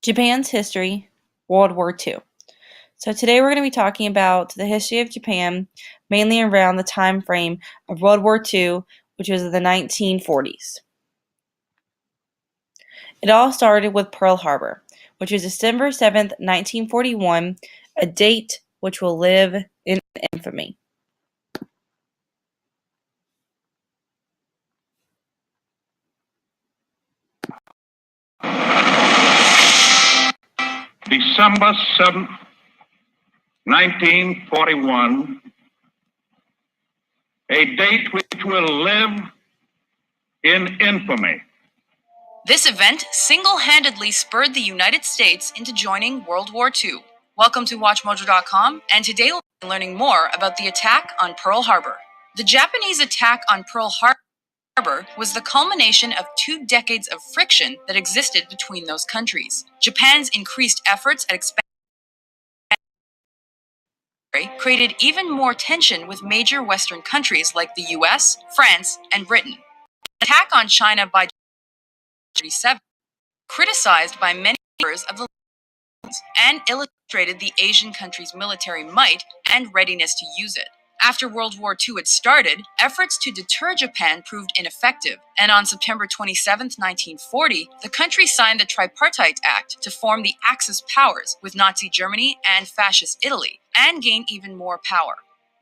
Japan's history, World War II. So today we're going to be talking about the history of Japan, mainly around the time frame of World War II, which was the 1940s. It all started with Pearl Harbor, which was December 7th, 1941, a date which will live in infamy. December 7th, 1941, a date which will live in infamy. This event single-handedly spurred the United States into joining World War II. Welcome to WatchMojo.com, and today we'll be learning more about the attack on Pearl Harbor. The Japanese attack on Pearl Harbor was the culmination of 2 decades of friction that existed between those countries. Japan's increased efforts at expansion created even more tension with major Western countries like the US, France, and Britain. The attack on China by 1937, criticized by many members of the and illustrated the Asian country's military might and readiness to use it. After World War II had started, efforts to deter Japan proved ineffective, and on September 27, 1940, the country signed the Tripartite Act to form the Axis powers with Nazi Germany and Fascist Italy, and gain even more power.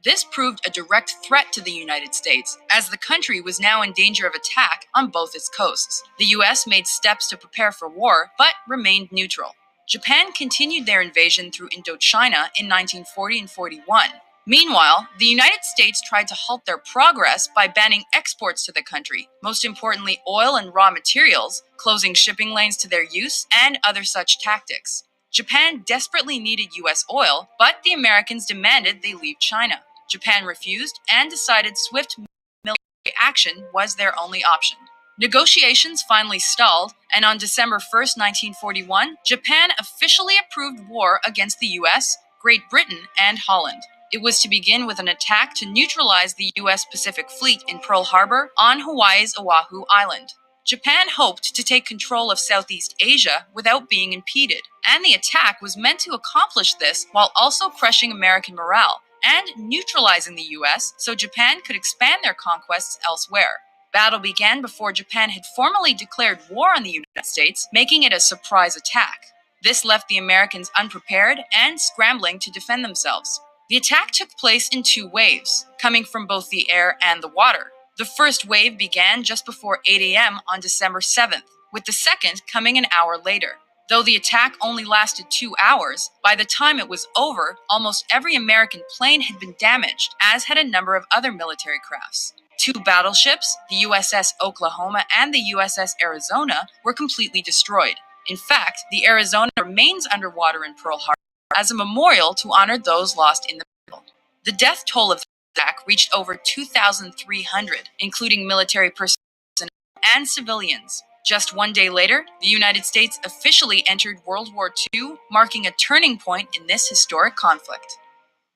This proved a direct threat to the United States, as the country was now in danger of attack on both its coasts. The US made steps to prepare for war, but remained neutral. Japan continued their invasion through Indochina in 1940 and 41. Meanwhile, the United States tried to halt their progress by banning exports to the country, most importantly oil and raw materials, closing shipping lanes to their use, and other such tactics. Japan desperately needed US oil, but the Americans demanded they leave China. Japan refused and decided swift military action was their only option. Negotiations finally stalled, and on December 1st, 1941, Japan officially approved war against the US, Great Britain, and Holland. It was to begin with an attack to neutralize the US Pacific Fleet in Pearl Harbor on Hawaii's Oahu Island. Japan hoped to take control of Southeast Asia without being impeded, and the attack was meant to accomplish this while also crushing American morale and neutralizing the US so Japan could expand their conquests elsewhere. Battle began before Japan had formally declared war on the United States, making it a surprise attack. This left the Americans unprepared and scrambling to defend themselves. The attack took place in 2 waves, coming from both the air and the water. The first wave began just before 8 a.m. on December 7th, with the second coming an hour later. Though the attack only lasted 2 hours, by the time it was over, almost every American plane had been damaged, as had a number of other military crafts. 2 battleships, the USS Oklahoma and the USS Arizona, were completely destroyed. In fact, the Arizona remains underwater in Pearl Harbor as a memorial to honor those lost in the battle. The death toll of the attack reached over 2,300, including military personnel and civilians. Just 1 day later, the United States officially entered World War II, marking a turning point in this historic conflict.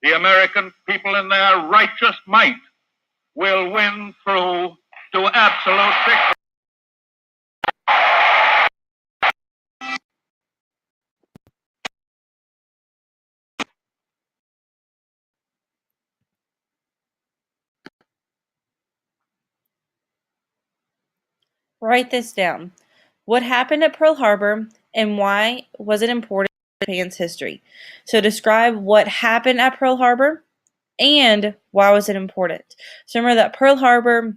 The American people in their righteous might will win through to absolute victory. Write this down. What happened at Pearl Harbor and why was it important in Japan's history? So describe what happened at Pearl Harbor and why was it important. So remember that Pearl Harbor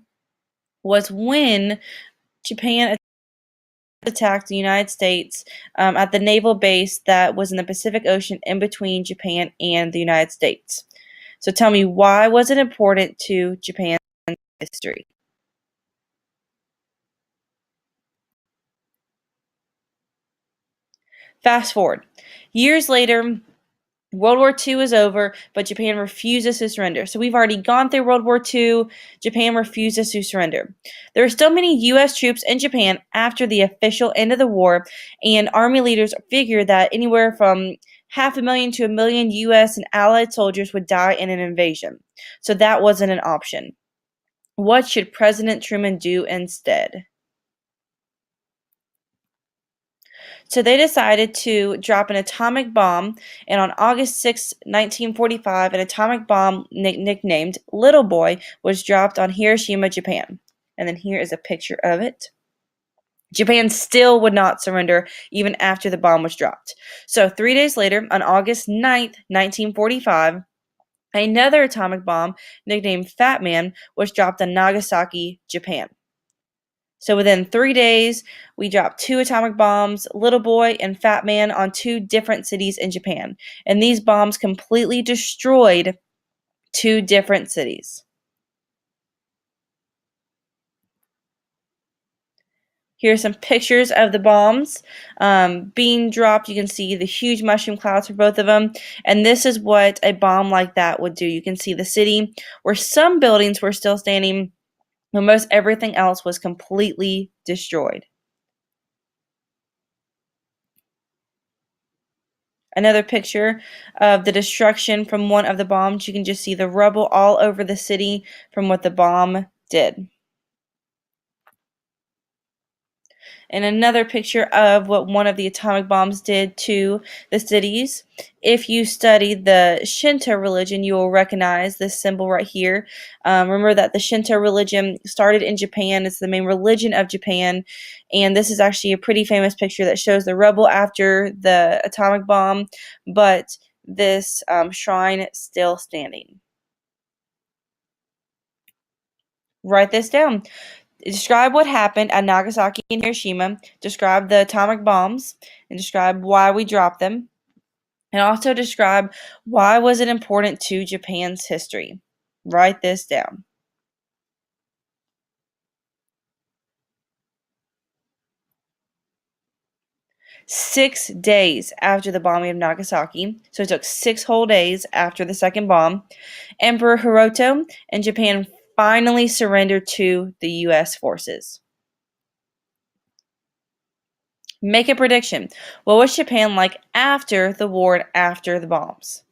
was when Japan attacked the United States at the naval base that was in the Pacific Ocean in between Japan and the United States. So tell me, why was it important to Japan's history? Fast forward. Years later, World War II is over, but Japan refuses to surrender. So we've already gone through World War II. Japan refuses to surrender. There are still many U.S. troops in Japan after the official end of the war, and Army leaders figure that anywhere from 500,000 to 1 million U.S. and Allied soldiers would die in an invasion. So that wasn't an option. What should President Truman do instead? So they decided to drop an atomic bomb, and on August 6, 1945, an atomic bomb nicknamed Little Boy was dropped on Hiroshima, Japan. And then here is a picture of it. Japan still would not surrender even after the bomb was dropped. So 3 days later, on August 9, 1945, another atomic bomb, nicknamed Fat Man, was dropped on Nagasaki, Japan. So within 3 days, we dropped 2 atomic bombs, Little Boy and Fat Man, on 2 different cities in Japan. And these bombs completely destroyed 2 different cities. Here are some pictures of the bombs being dropped. You can see the huge mushroom clouds for both of them. And this is what a bomb like that would do. You can see the city where some buildings were still standing, but most everything else was completely destroyed. Another picture of the destruction from one of the bombs. You can just see the rubble all over the city from what the bomb did. And another picture of what one of the atomic bombs did to the cities. If you study the Shinto religion, you will recognize this symbol right here. Remember that the Shinto religion started in Japan. It's the main religion of Japan. And this is actually a pretty famous picture that shows the rubble after the atomic bomb, but this shrine still standing. Write this down. Describe what happened at Nagasaki and Hiroshima. Describe the atomic bombs and describe why we dropped them. And also describe why was it important to Japan's history. Write this down. Six days after the bombing of Nagasaki, so it took 6 whole days after the second bomb, Emperor Hirohito and Japan finally surrendered to the U.S. forces. Make a prediction. What was Japan like after the war and after the bombs?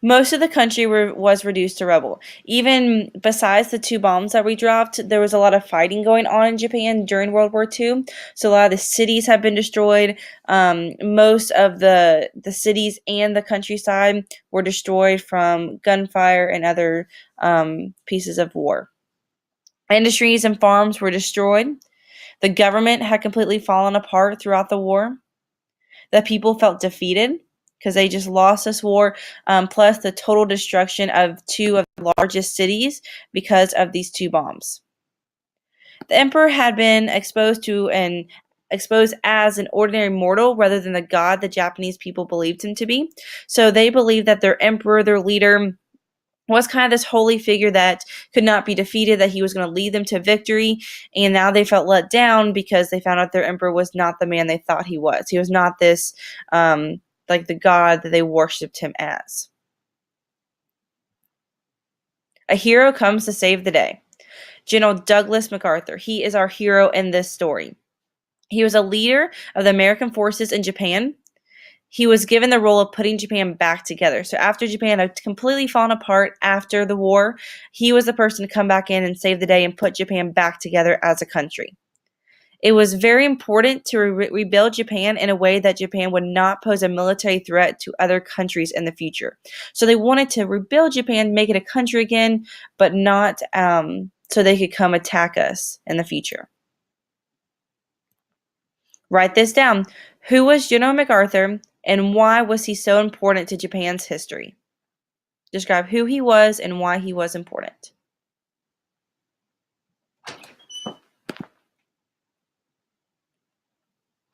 Most of the country was reduced to rubble. Even besides the 2 bombs that we dropped, there was a lot of fighting going on in Japan during World War II. So a lot of the cities have been destroyed. Most of the cities and the countryside were destroyed from gunfire and other pieces of war. Industries and farms were destroyed. The government had completely fallen apart throughout the war. The people felt defeated because they just lost this war, plus the total destruction of 2 of the largest cities because of these 2 bombs. The emperor had been exposed as an ordinary mortal rather than the god the Japanese people believed him to be. So they believed that their emperor, their leader, was kind of this holy figure that could not be defeated, that he was going to lead them to victory. And now they felt let down because they found out their emperor was not the man they thought he was. He was not this like the god that they worshipped him as. A hero comes to save the day. General Douglas MacArthur. He is our hero in this story. He was a leader of the American forces in Japan. He was given the role of putting Japan back together. So after Japan had completely fallen apart after the war, he was the person to come back in and save the day and put Japan back together as a country. It was very important to rebuild Japan in a way that Japan would not pose a military threat to other countries in the future. So they wanted to rebuild Japan, make it a country again, but not so they could come attack us in the future. Write this down. Who was General MacArthur and why was he so important to Japan's history? Describe who he was and why he was important.